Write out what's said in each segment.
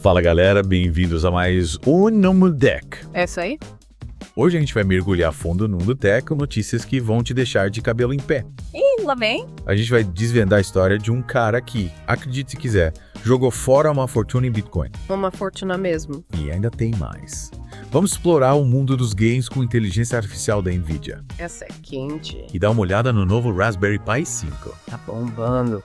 Fala galera, bem-vindos a mais um Mundo Tech. É isso aí? Hoje a gente vai mergulhar a fundo no Mundo Tech com notícias que vão te deixar de cabelo em pé. Ih, lá vem. A gente vai desvendar a história de um cara que, acredite se quiser, jogou fora uma fortuna em Bitcoin. Uma fortuna mesmo. E ainda tem mais. Vamos explorar o mundo dos games com inteligência artificial da NVIDIA. Essa é quente. E dar uma olhada no novo Raspberry Pi 5. Tá bombando.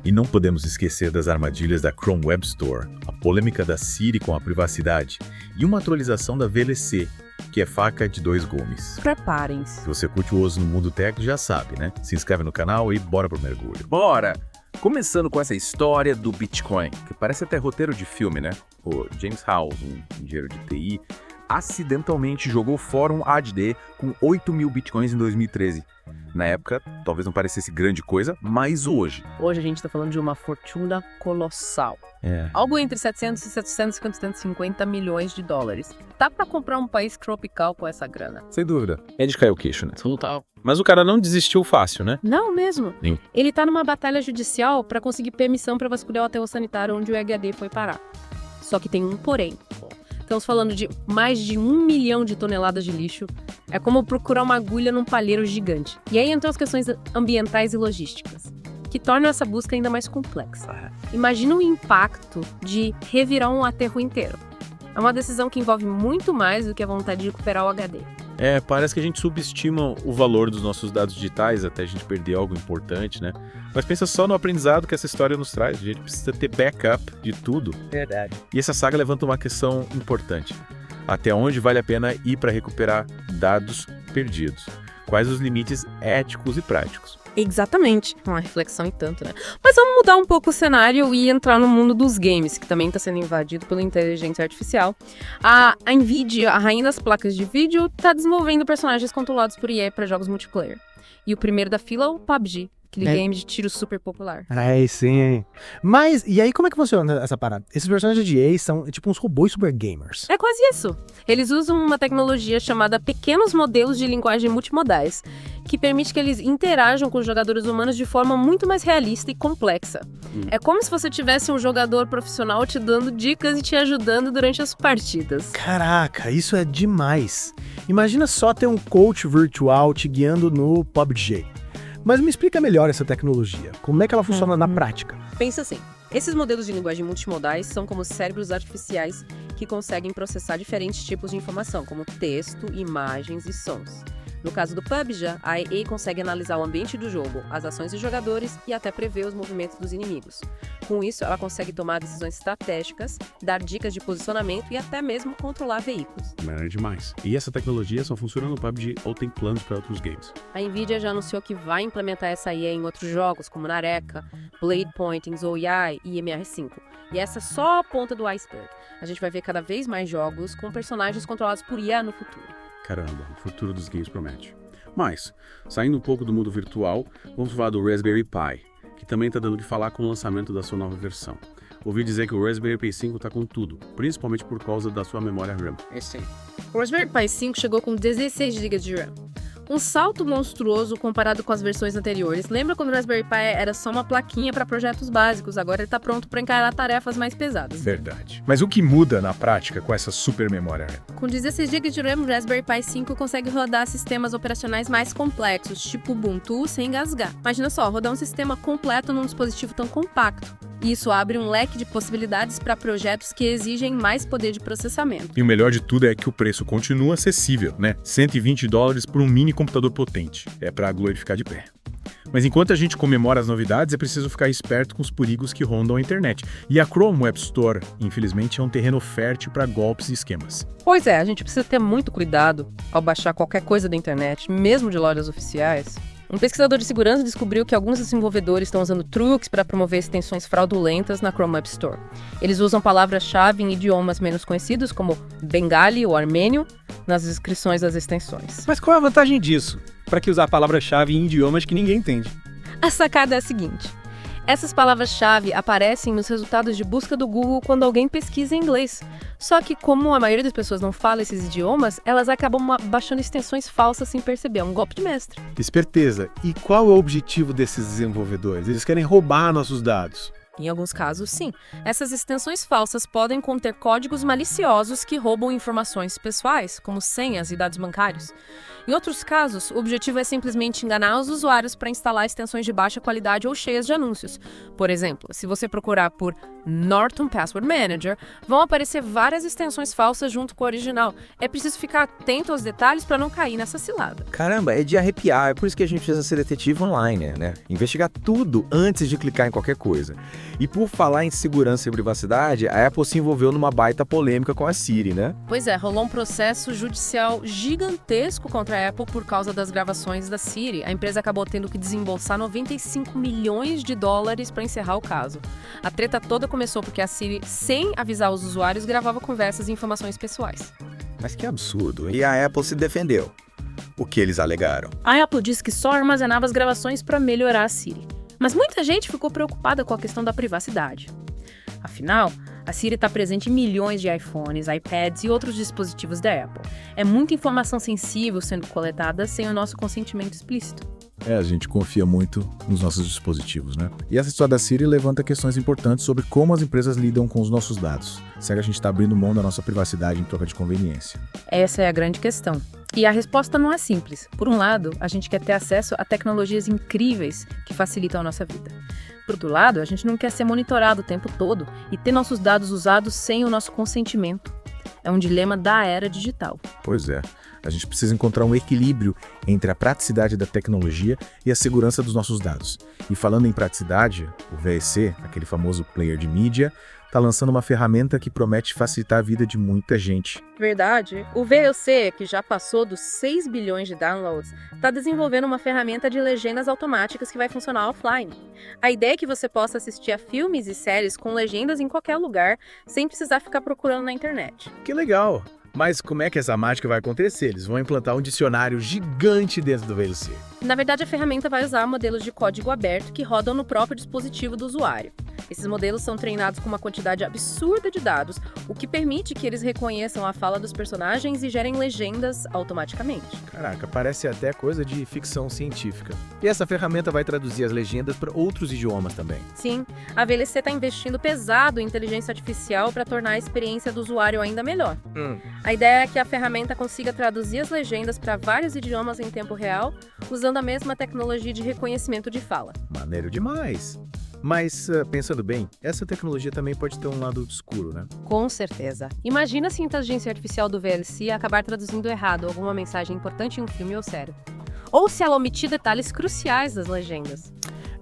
E não podemos esquecer das armadilhas da Chrome Web Store, a polêmica da Siri com a privacidade e uma atualização da VLC, que é faca de dois gumes. Preparem-se. Se você curte o osso no mundo tech, já sabe, né? Se inscreve no canal e bora pro mergulho. Bora! Começando com essa história do Bitcoin, que parece até roteiro de filme, né? O James Howells, um engenheiro de TI, acidentalmente jogou fora um ADD com 8 mil Bitcoins em 2013. Na época, talvez não parecesse grande coisa, mas hoje... Hoje a gente tá falando de uma fortuna colossal. É. Algo entre 700 e 750 milhões de dólares. Dá pra comprar um país tropical com essa grana. Sem dúvida. É de cair o queixo, né? Total. Mas o cara não desistiu fácil, né? Não mesmo. Sim. Ele tá numa batalha judicial pra conseguir permissão pra vasculhar o aterro sanitário onde o HD foi parar. Só que tem um porém. Estamos falando de mais de 1 milhão de toneladas de lixo. É como procurar uma agulha num palheiro gigante. E aí entram as questões ambientais e logísticas, que tornam essa busca ainda mais complexa. Imagina o impacto de revirar um aterro inteiro. É uma decisão que envolve muito mais do que a vontade de recuperar o HD. Parece que a gente subestima o valor dos nossos dados digitais até a gente perder algo importante, né? Mas pensa só no aprendizado que essa história nos traz. A gente precisa ter backup de tudo. Verdade. E essa saga levanta uma questão importante. Até onde vale a pena ir para recuperar dados perdidos? Quais os limites éticos e práticos? Exatamente. Uma reflexão e tanto, né? Mas vamos mudar um pouco o cenário e entrar no mundo dos games, que também está sendo invadido pela inteligência artificial. A NVIDIA, a rainha das placas de vídeo, está desenvolvendo personagens controlados por IA para jogos multiplayer. E o primeiro da fila é o PUBG, aquele game de tiro super popular. Sim. Mas, e aí como é que funciona essa parada? Esses personagens de EA são tipo uns robôs super gamers. É quase isso. Eles usam uma tecnologia chamada pequenos modelos de linguagem multimodais, que permite que eles interajam com os jogadores humanos de forma muito mais realista e complexa. É como se você tivesse um jogador profissional te dando dicas e te ajudando durante as partidas. Caraca, isso é demais. Imagina só ter um coach virtual te guiando no PUBG. Mas me explica melhor essa tecnologia. Como é que ela funciona na prática? Pensa assim, esses modelos de linguagem multimodais são como cérebros artificiais que conseguem processar diferentes tipos de informação, como texto, imagens e sons. No caso do PUBG, a EA consegue analisar o ambiente do jogo, as ações dos jogadores e até prever os movimentos dos inimigos. Com isso, ela consegue tomar decisões estratégicas, dar dicas de posicionamento e até mesmo controlar veículos. É demais. E essa tecnologia só funciona no PUBG ou tem planos para outros games? A NVIDIA já anunciou que vai implementar essa IA em outros jogos, como Nareka, Blade Point, Zoiai e MR5. E essa é só a ponta do iceberg. A gente vai ver cada vez mais jogos com personagens controlados por IA no futuro. Caramba, o futuro dos games promete. Mas, saindo um pouco do mundo virtual, vamos falar do Raspberry Pi, que também está dando o que falar com o lançamento da sua nova versão. Ouvi dizer que o Raspberry Pi 5 está com tudo, principalmente por causa da sua memória RAM. Sim. O Raspberry Pi 5 chegou com 16 GB de RAM. Um salto monstruoso comparado com as versões anteriores. Lembra quando o Raspberry Pi era só uma plaquinha para projetos básicos? Agora ele está pronto para encarar tarefas mais pesadas. Verdade. Mas o que muda na prática com essa super memória RAM? Com 16 GB de RAM, o Raspberry Pi 5 consegue rodar sistemas operacionais mais complexos, tipo Ubuntu, sem engasgar. Imagina só, rodar um sistema completo num dispositivo tão compacto. Isso abre um leque de possibilidades para projetos que exigem mais poder de processamento. E o melhor de tudo é que o preço continua acessível, né? $120 por um mini computador potente. É pra glorificar de pé. Mas enquanto a gente comemora as novidades, é preciso ficar esperto com os perigos que rondam a internet. E a Chrome Web Store, infelizmente, é um terreno fértil para golpes e esquemas. Pois é, a gente precisa ter muito cuidado ao baixar qualquer coisa da internet, mesmo de lojas oficiais. Um pesquisador de segurança descobriu que alguns desenvolvedores estão usando truques para promover extensões fraudulentas na Chrome Web Store. Eles usam palavras-chave em idiomas menos conhecidos, como bengali ou armênio, nas descrições das extensões. Mas qual é a vantagem disso? Para que usar a palavra-chave em idiomas que ninguém entende? A sacada é a seguinte: essas palavras-chave aparecem nos resultados de busca do Google quando alguém pesquisa em inglês. Só que, como a maioria das pessoas não fala esses idiomas, elas acabam baixando extensões falsas sem perceber. É um golpe de mestre. Esperteza. E qual é o objetivo desses desenvolvedores? Eles querem roubar nossos dados. Em alguns casos, sim. Essas extensões falsas podem conter códigos maliciosos que roubam informações pessoais, como senhas e dados bancários. Em outros casos, o objetivo é simplesmente enganar os usuários para instalar extensões de baixa qualidade ou cheias de anúncios. Por exemplo, se você procurar por Norton Password Manager, vão aparecer várias extensões falsas junto com o original. É preciso ficar atento aos detalhes para não cair nessa cilada. Caramba, é de arrepiar. É por isso que a gente precisa ser detetive online, né? Investigar tudo antes de clicar em qualquer coisa. E por falar em segurança e privacidade, a Apple se envolveu numa baita polêmica com a Siri, né? Pois é, rolou um processo judicial gigantesco contra a Apple por causa das gravações da Siri. A empresa acabou tendo que desembolsar 95 milhões de dólares para encerrar o caso. A treta toda começou porque a Siri, sem avisar os usuários, gravava conversas e informações pessoais. Mas que absurdo. E a Apple se defendeu. O que eles alegaram? A Apple disse que só armazenava as gravações para melhorar a Siri. Mas muita gente ficou preocupada com a questão da privacidade. Afinal, a Siri está presente em milhões de iPhones, iPads e outros dispositivos da Apple. É muita informação sensível sendo coletada sem o nosso consentimento explícito. A gente confia muito nos nossos dispositivos, né? E essa história da Siri levanta questões importantes sobre como as empresas lidam com os nossos dados. Será que a gente está abrindo mão da nossa privacidade em troca de conveniência? Essa é a grande questão. E a resposta não é simples. Por um lado, a gente quer ter acesso a tecnologias incríveis que facilitam a nossa vida. Por outro lado, a gente não quer ser monitorado o tempo todo e ter nossos dados usados sem o nosso consentimento. É um dilema da era digital. Pois é. A gente precisa encontrar um equilíbrio entre a praticidade da tecnologia e a segurança dos nossos dados. E falando em praticidade, o VEC, aquele famoso player de mídia, está lançando uma ferramenta que promete facilitar a vida de muita gente. Verdade. O VLC, que já passou dos 6 bilhões de downloads, está desenvolvendo uma ferramenta de legendas automáticas que vai funcionar offline. A ideia é que você possa assistir a filmes e séries com legendas em qualquer lugar, sem precisar ficar procurando na internet. Que legal! Mas como é que essa mágica vai acontecer? Eles vão implantar um dicionário gigante dentro do VLC. Na verdade, a ferramenta vai usar modelos de código aberto que rodam no próprio dispositivo do usuário. Esses modelos são treinados com uma quantidade absurda de dados, o que permite que eles reconheçam a fala dos personagens e gerem legendas automaticamente. Caraca, parece até coisa de ficção científica. E essa ferramenta vai traduzir as legendas para outros idiomas também. Sim, a VLC está investindo pesado em inteligência artificial para tornar a experiência do usuário ainda melhor. A ideia é que a ferramenta consiga traduzir as legendas para vários idiomas em tempo real, usando a mesma tecnologia de reconhecimento de fala. Maneiro demais! Mas, pensando bem, essa tecnologia também pode ter um lado obscuro, né? Com certeza. Imagina se a inteligência artificial do VLC acabar traduzindo errado alguma mensagem importante em um filme ou série. Ou se ela omitir detalhes cruciais das legendas.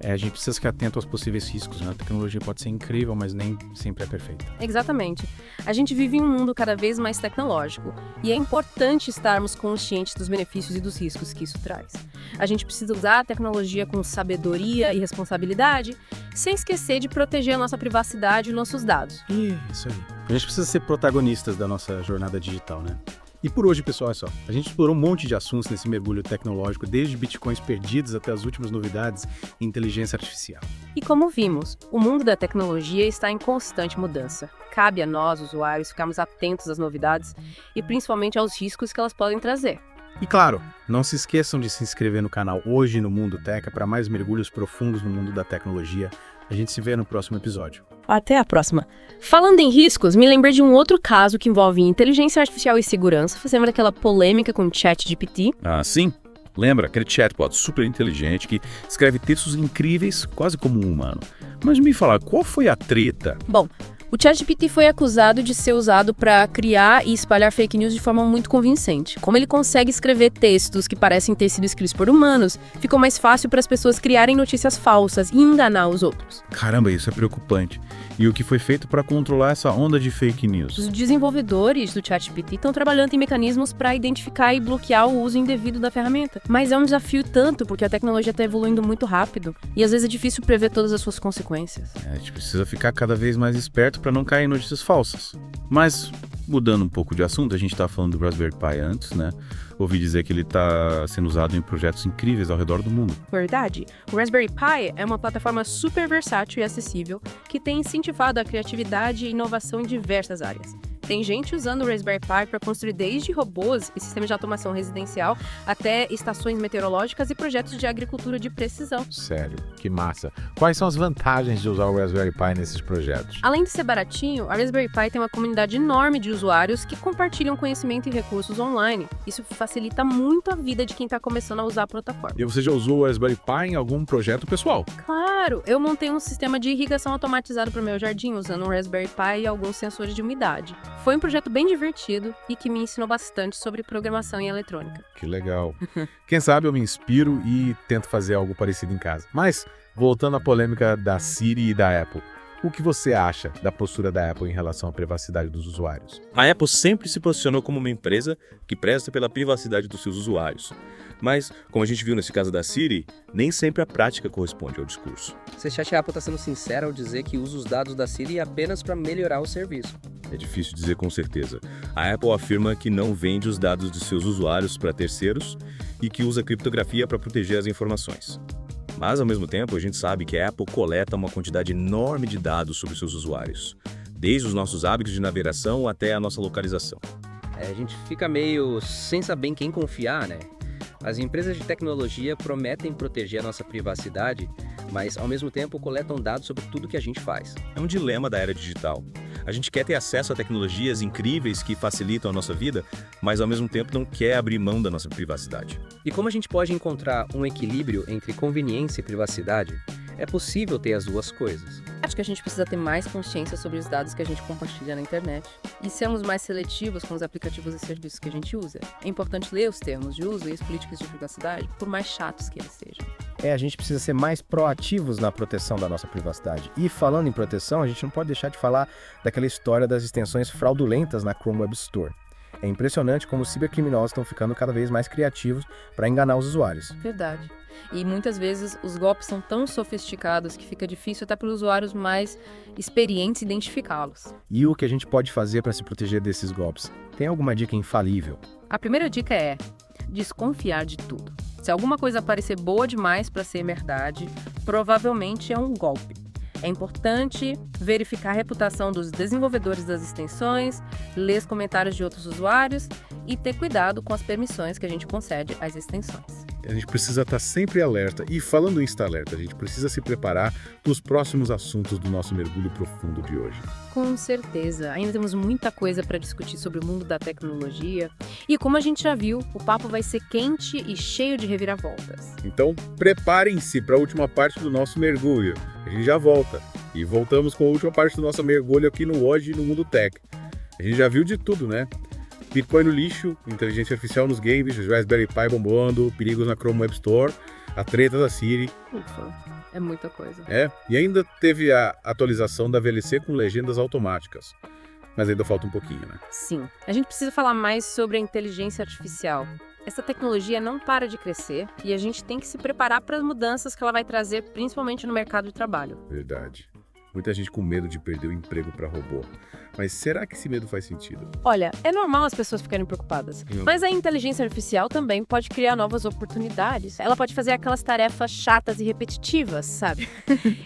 A gente precisa ficar atento aos possíveis riscos, né? A tecnologia pode ser incrível, mas nem sempre é perfeita. Exatamente. A gente vive em um mundo cada vez mais tecnológico e é importante estarmos conscientes dos benefícios e dos riscos que isso traz. A gente precisa usar a tecnologia com sabedoria e responsabilidade, sem esquecer de proteger a nossa privacidade e nossos dados. Isso aí. A gente precisa ser protagonistas da nossa jornada digital, né? E por hoje, pessoal, é só. A gente explorou um monte de assuntos nesse mergulho tecnológico, desde bitcoins perdidos até as últimas novidades em inteligência artificial. E como vimos, o mundo da tecnologia está em constante mudança. Cabe a nós, usuários, ficarmos atentos às novidades e principalmente aos riscos que elas podem trazer. E claro, não se esqueçam de se inscrever no canal Hoje no Mundo Teca para mais mergulhos profundos no mundo da tecnologia. A gente se vê no próximo episódio. Até a próxima. Falando em riscos, me lembrei de um outro caso que envolve inteligência artificial e segurança. Você lembra daquela polêmica com o ChatGPT? Ah, sim. Lembra? Aquele chatbot super inteligente que escreve textos incríveis, quase como um humano. Mas me fala, qual foi a treta? Bom, o ChatGPT foi acusado de ser usado para criar e espalhar fake news de forma muito convincente. Como ele consegue escrever textos que parecem ter sido escritos por humanos, ficou mais fácil para as pessoas criarem notícias falsas e enganar os outros. Caramba, isso é preocupante. E o que foi feito para controlar essa onda de fake news? Os desenvolvedores do ChatGPT estão trabalhando em mecanismos para identificar e bloquear o uso indevido da ferramenta. Mas é um desafio tanto porque a tecnologia está evoluindo muito rápido e às vezes é difícil prever todas as suas consequências. A gente precisa ficar cada vez mais esperto para não cair em notícias falsas. Mas, mudando um pouco de assunto, a gente estava falando do Raspberry Pi antes, né? Ouvi dizer que ele está sendo usado em projetos incríveis ao redor do mundo. Verdade. O Raspberry Pi é uma plataforma super versátil e acessível que tem incentivado a criatividade e inovação em diversas áreas. Tem gente usando o Raspberry Pi para construir desde robôs e sistemas de automação residencial até estações meteorológicas e projetos de agricultura de precisão. Sério, que massa. Quais são as vantagens de usar o Raspberry Pi nesses projetos? Além de ser baratinho, a Raspberry Pi tem uma comunidade enorme de usuários que compartilham conhecimento e recursos online. Isso facilita muito a vida de quem está começando a usar a plataforma. E você já usou o Raspberry Pi em algum projeto pessoal? Claro, eu montei um sistema de irrigação automatizado para o meu jardim usando um Raspberry Pi e alguns sensores de umidade. Foi um projeto bem divertido e que me ensinou bastante sobre programação e eletrônica. Que legal. Quem sabe eu me inspiro e tento fazer algo parecido em casa. Mas, voltando à polêmica da Siri e da Apple, o que você acha da postura da Apple em relação à privacidade dos usuários? A Apple sempre se posicionou como uma empresa que preza pela privacidade dos seus usuários. Mas, como a gente viu nesse caso da Siri, nem sempre a prática corresponde ao discurso. Você acha que a Apple está sendo sincera ao dizer que usa os dados da Siri apenas para melhorar o serviço? É difícil dizer com certeza. A Apple afirma que não vende os dados de seus usuários para terceiros e que usa criptografia para proteger as informações. Mas, ao mesmo tempo, a gente sabe que a Apple coleta uma quantidade enorme de dados sobre seus usuários, desde os nossos hábitos de navegação até a nossa localização. A gente fica meio sem saber em quem confiar, né? As empresas de tecnologia prometem proteger a nossa privacidade, mas, ao mesmo tempo, coletam dados sobre tudo que a gente faz. É um dilema da era digital. A gente quer ter acesso a tecnologias incríveis que facilitam a nossa vida, mas, ao mesmo tempo, não quer abrir mão da nossa privacidade. E como a gente pode encontrar um equilíbrio entre conveniência e privacidade? É possível ter as duas coisas. Acho que a gente precisa ter mais consciência sobre os dados que a gente compartilha na internet e sermos mais seletivos com os aplicativos e serviços que a gente usa. É importante ler os termos de uso e as políticas de privacidade, por mais chatos que eles sejam. A gente precisa ser mais proativos na proteção da nossa privacidade. E falando em proteção, a gente não pode deixar de falar daquela história das extensões fraudulentas na Chrome Web Store. É impressionante como os cibercriminosos estão ficando cada vez mais criativos para enganar os usuários. Verdade. E muitas vezes os golpes são tão sofisticados que fica difícil até para os usuários mais experientes identificá-los. E o que a gente pode fazer para se proteger desses golpes? Tem alguma dica infalível? A primeira dica é desconfiar de tudo. Se alguma coisa parecer boa demais para ser verdade, provavelmente é um golpe. É importante verificar a reputação dos desenvolvedores das extensões, ler os comentários de outros usuários e ter cuidado com as permissões que a gente concede às extensões. A gente precisa estar sempre alerta. E falando em estar alerta, a gente precisa se preparar para os próximos assuntos do nosso mergulho profundo de hoje. Com certeza. Ainda temos muita coisa para discutir sobre o mundo da tecnologia. E como a gente já viu, o papo vai ser quente e cheio de reviravoltas. Então, preparem-se para a última parte do nosso mergulho. A gente já volta. E voltamos com a última parte do nosso mergulho aqui no Hoje no Mundo Tech. A gente já viu de tudo, né? Bitcoin no lixo, inteligência artificial nos games, Raspberry Pi bombando, perigos na Chrome Web Store, a treta da Siri. Ufa, é muita coisa. E ainda teve a atualização da VLC com legendas automáticas. Mas ainda falta um pouquinho, né? Sim. A gente precisa falar mais sobre a inteligência artificial. Essa tecnologia não para de crescer e a gente tem que se preparar para as mudanças que ela vai trazer, principalmente no mercado de trabalho. Verdade. Muita gente com medo de perder o emprego para robô. Mas será que esse medo faz sentido? Olha, é normal as pessoas ficarem preocupadas. Mas a inteligência artificial também pode criar novas oportunidades. Ela pode fazer aquelas tarefas chatas e repetitivas, sabe?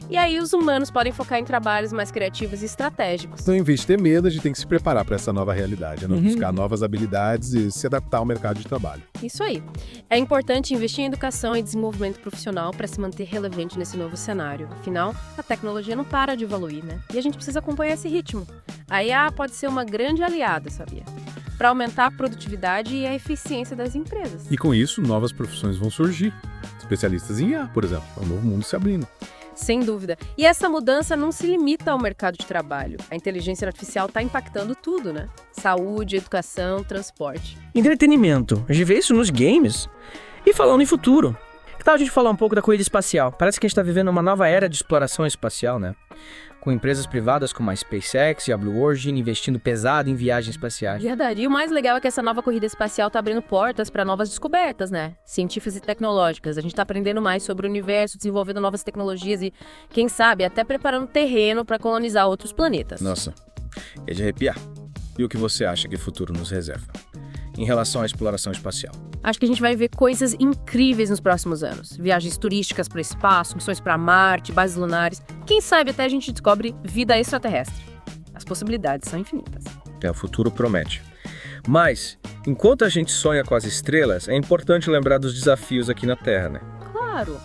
E aí os humanos podem focar em trabalhos mais criativos e estratégicos. Então, em vez de ter medo, a gente tem que se preparar para essa nova realidade, né? Buscar novas habilidades e se adaptar ao mercado de trabalho. Isso aí. É importante investir em educação e desenvolvimento profissional para se manter relevante nesse novo cenário. Afinal, a tecnologia não para de evoluir, né? E a gente precisa acompanhar esse ritmo. A IA pode ser uma grande aliada, sabia? Para aumentar a produtividade e a eficiência das empresas. E com isso, novas profissões vão surgir. Especialistas em IA, por exemplo. É um novo mundo se abrindo. Sem dúvida. E essa mudança não se limita ao mercado de trabalho. A inteligência artificial está impactando tudo, né? Saúde, educação, transporte. Entretenimento. A gente vê isso nos games. E falando em futuro. Que tal a gente falar um pouco da corrida espacial? Parece que a gente está vivendo uma nova era de exploração espacial, né? Com empresas privadas como a SpaceX e a Blue Origin investindo pesado em viagens espaciais. Verdade. E o mais legal é que essa nova corrida espacial está abrindo portas para novas descobertas, né? Científicas e tecnológicas. A gente está aprendendo mais sobre o universo, desenvolvendo novas tecnologias e, quem sabe, até preparando terreno para colonizar outros planetas. Nossa, é de arrepiar. E o que você acha que o futuro nos reserva em relação à exploração espacial? Acho que a gente vai ver coisas incríveis nos próximos anos. Viagens turísticas para o espaço, missões para Marte, bases lunares. Quem sabe até a gente descobre vida extraterrestre. As possibilidades são infinitas. O futuro promete. Mas, enquanto a gente sonha com as estrelas, é importante lembrar dos desafios aqui na Terra, né? Claro.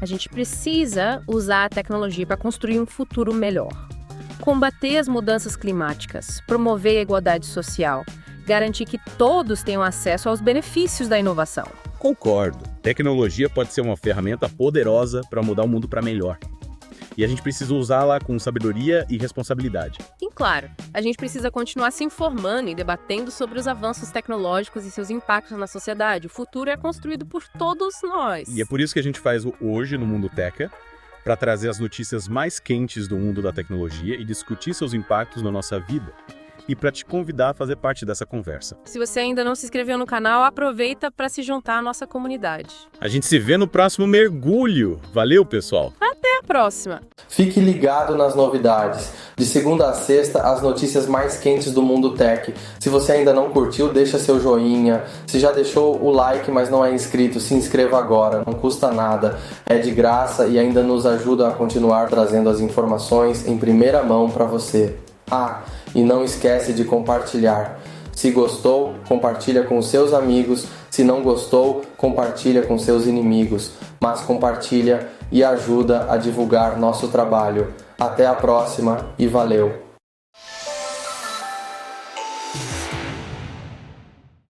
A gente precisa usar a tecnologia para construir um futuro melhor. Combater as mudanças climáticas, promover a igualdade social, garantir que todos tenham acesso aos benefícios da inovação. Concordo. Tecnologia pode ser uma ferramenta poderosa para mudar o mundo para melhor. E a gente precisa usá-la com sabedoria e responsabilidade. E claro, a gente precisa continuar se informando e debatendo sobre os avanços tecnológicos e seus impactos na sociedade. O futuro é construído por todos nós. E é por isso que a gente faz o Hoje no Mundo Teca, para trazer as notícias mais quentes do mundo da tecnologia e discutir seus impactos na nossa vida. E para te convidar a fazer parte dessa conversa. Se você ainda não se inscreveu no canal, aproveita para se juntar à nossa comunidade. A gente se vê no próximo mergulho. Valeu, pessoal! Até a próxima! Fique ligado nas novidades. De segunda a sexta, as notícias mais quentes do mundo tech. Se você ainda não curtiu, deixa seu joinha. Se já deixou o like, mas não é inscrito, se inscreva agora. Não custa nada. É de graça e ainda nos ajuda a continuar trazendo as informações em primeira mão para você. Ah, e não esquece de compartilhar. Se gostou, compartilha com seus amigos. Se não gostou, compartilha com seus inimigos. Mas compartilha e ajuda a divulgar nosso trabalho. Até a próxima e valeu!